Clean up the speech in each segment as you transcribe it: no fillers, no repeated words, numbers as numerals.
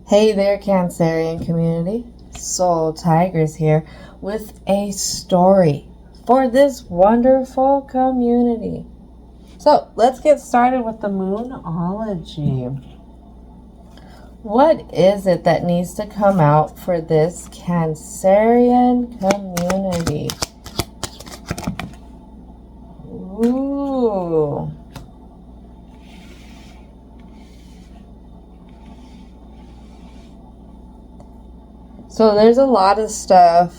Hey there, Cancerian community. Soul Tigers here with a story for this wonderful community. So let's get started with the Moonology. What is it that needs to come out for this Cancerian community? Ooh. So there's a lot of stuff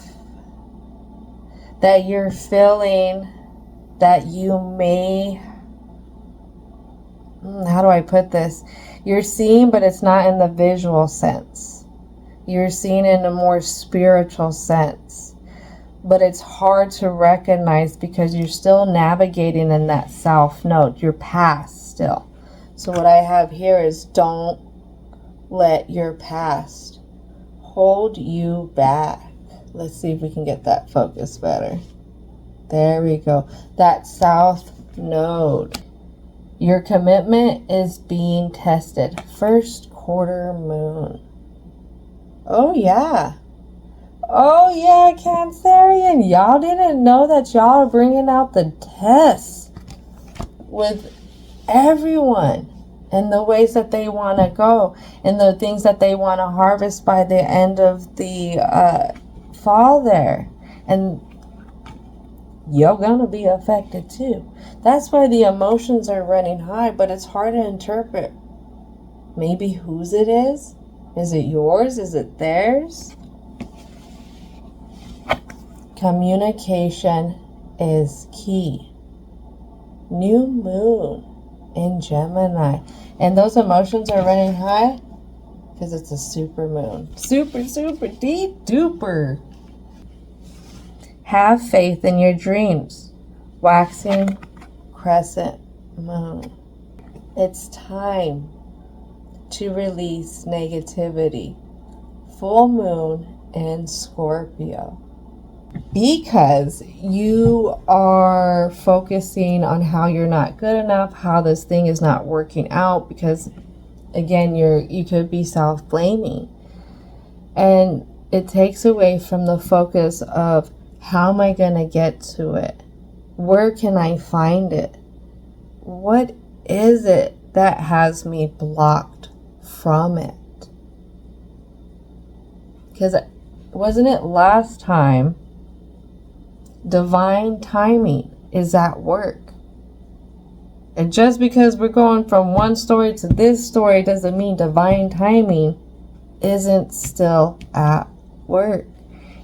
that you're feeling that you may, how do I put this? You're seeing, but it's not in the visual sense. You're seeing in a more spiritual sense. But it's hard to recognize because you're still navigating in that South Node, your past still. So what I have here is don't let your past hold you back. Let's see if we can get that focus better. There we go. That South Node. Your commitment is being tested. First quarter moon. Oh yeah. Oh yeah, Cancerian. Y'all didn't know that y'all are bringing out the tests with everyone. And the ways that they want to go. And the things that they want to harvest by the end of the fall there. And you're going to be affected too. That's why the emotions are running high. But it's hard to interpret. Maybe whose it is? Is it yours? Is it theirs? Communication is key. New moon in Gemini. And those emotions are running high because it's a super moon. Super, super, deep, duper. Have faith in your dreams. Waxing crescent moon. It's time to release negativity. Full moon in Scorpio. Because you are focusing on how you're not good enough, how this thing is not working out, because again, you could be self-blaming. And it takes away from the focus of how am I going to get to it? Where can I find it? What is it that has me blocked from it? Because wasn't it last time divine timing is at work? And just because we're going from one story to this story doesn't mean divine timing isn't still at work.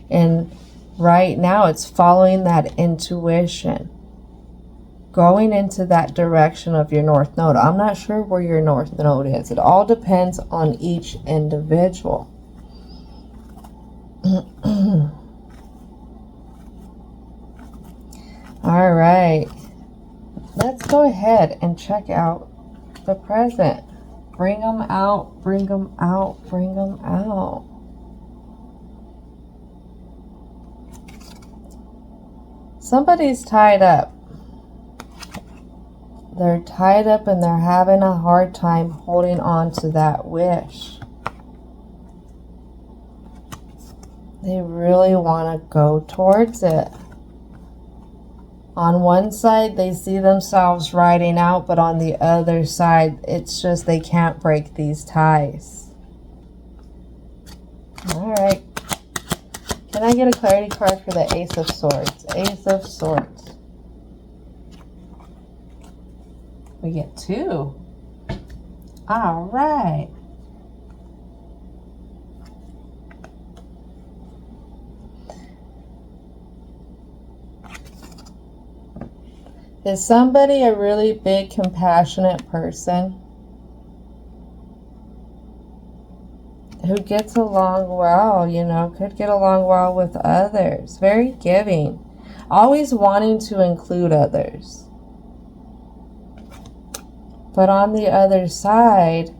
And right now it's following that intuition, going into that direction of your North Node. I'm not sure where your North Node is. It all depends on each individual. All right, let's go ahead and check out the present. Bring them out, bring them out, bring them out. Somebody's tied up. They're tied up and they're having a hard time holding on to that wish. They really want to go towards it. On one side, they see themselves riding out, but on the other side, it's just they can't break these ties. All right. Can I get a clarity card for the Ace of Swords? Ace of Swords. We get 2. All right. Is somebody a really big, compassionate person who gets along well, could get along well with others? Very giving. Always wanting to include others. But on the other side,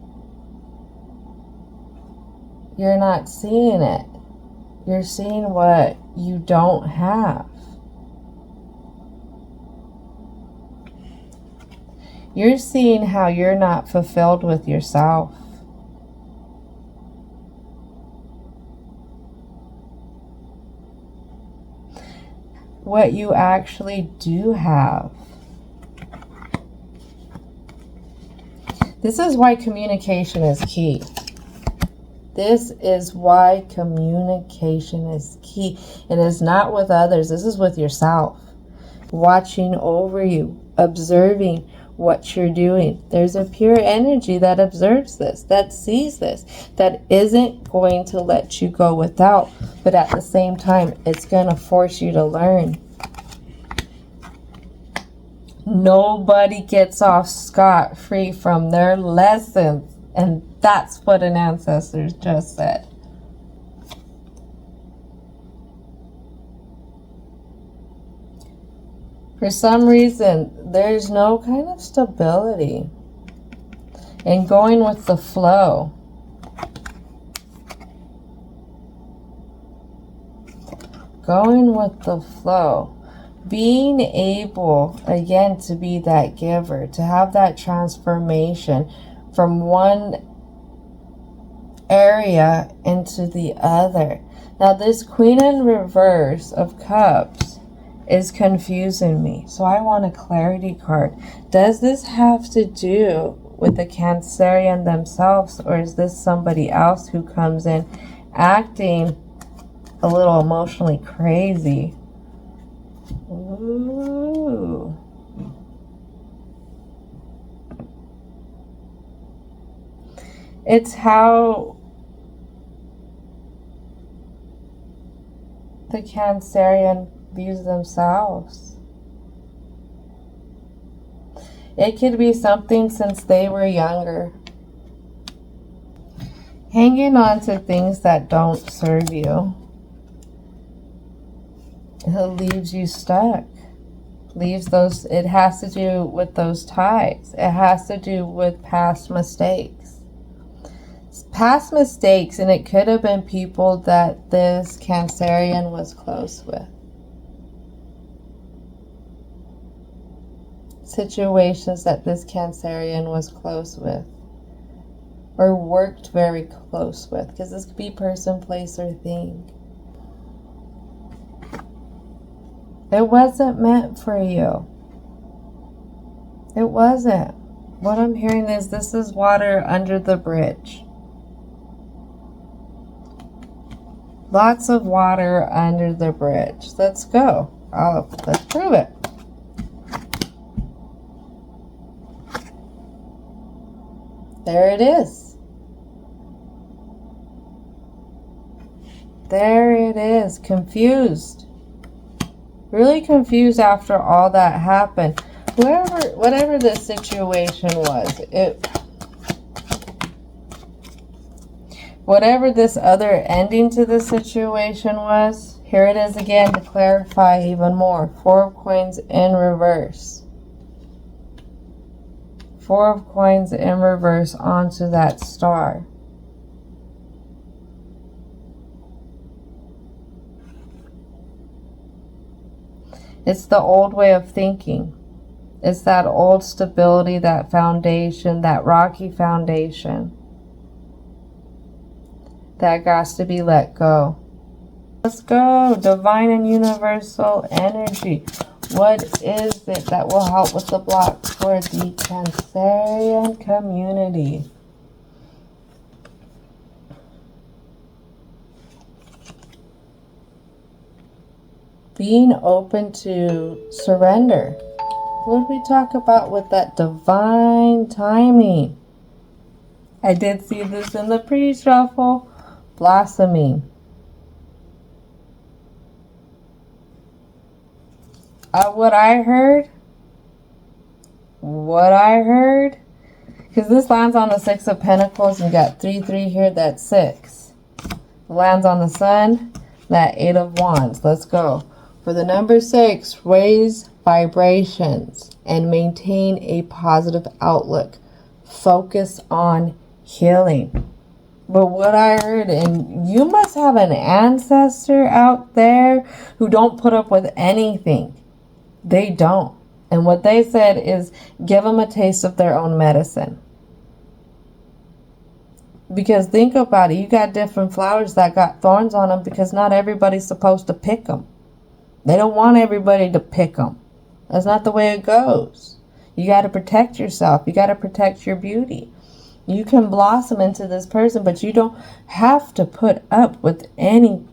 you're not seeing it. You're seeing what you don't have. You're seeing how you're not fulfilled with yourself. what you actually do have. This is why communication is key. This is why communication is key. It is not with others. This is with yourself. Watching over you, observing what you're doing. There's a pure energy that observes this, that sees this, that isn't going to let you go without, but at the same time, it's going to force you to learn. Nobody gets off scot-free from their lessons. And that's what an ancestor just said. For some reason, there's no kind of stability in going with the flow. Going with the flow. Being able, again, to be that giver, to have that transformation from one area into the other. Now, this Queen in Reverse of Cups is confusing me. So I want a clarity card. Does this have to do with the Cancerian themselves, or is this somebody else who comes in acting a little emotionally crazy? Ooh. It's how the Cancerian views themselves. It could be something since they were younger. Hanging on to things that don't serve you. It leaves you stuck. It has to do with those ties. It has to do with past mistakes. Past mistakes, and it could have been people that this Cancerian was close with. Situations that this Cancerian was close with. Or worked very close with. Because this could be person, place, or thing. It wasn't meant for you. It wasn't. What I'm hearing is this is water under the bridge. Lots of water under the bridge. Let's go. Let's prove it. There it is. There it is. Confused. Really confused after all that happened. Whatever this situation was, whatever this other ending to the situation was, here it is again to clarify even more. Four of Coins in reverse. Four of Coins in reverse onto that star. It's the old way of thinking. It's that old stability, that foundation, that rocky foundation that has to be let go. Let's go. Divine and universal energy. What is it that will help with the block for the Cancerian community? Being open to surrender. What did we talk about with that divine timing? I did see this in the pre-shuffle. Blossoming. What I heard, because this lands on the Six of Pentacles, and you got 3, 3 here, that's 6. Lands on the Sun, that 8 of Wands. Let's go. For the number 6, raise vibrations and maintain a positive outlook. Focus on healing. But what I heard, and you must have an ancestor out there who don't put up with anything. They don't. And what they said is give them a taste of their own medicine. Because think about it. You got different flowers that got thorns on them because not everybody's supposed to pick them. They don't want everybody to pick them. That's not the way it goes. You got to protect yourself. You got to protect your beauty. You can blossom into this person, but you don't have to put up with any.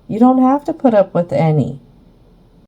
You don't have to put up with any.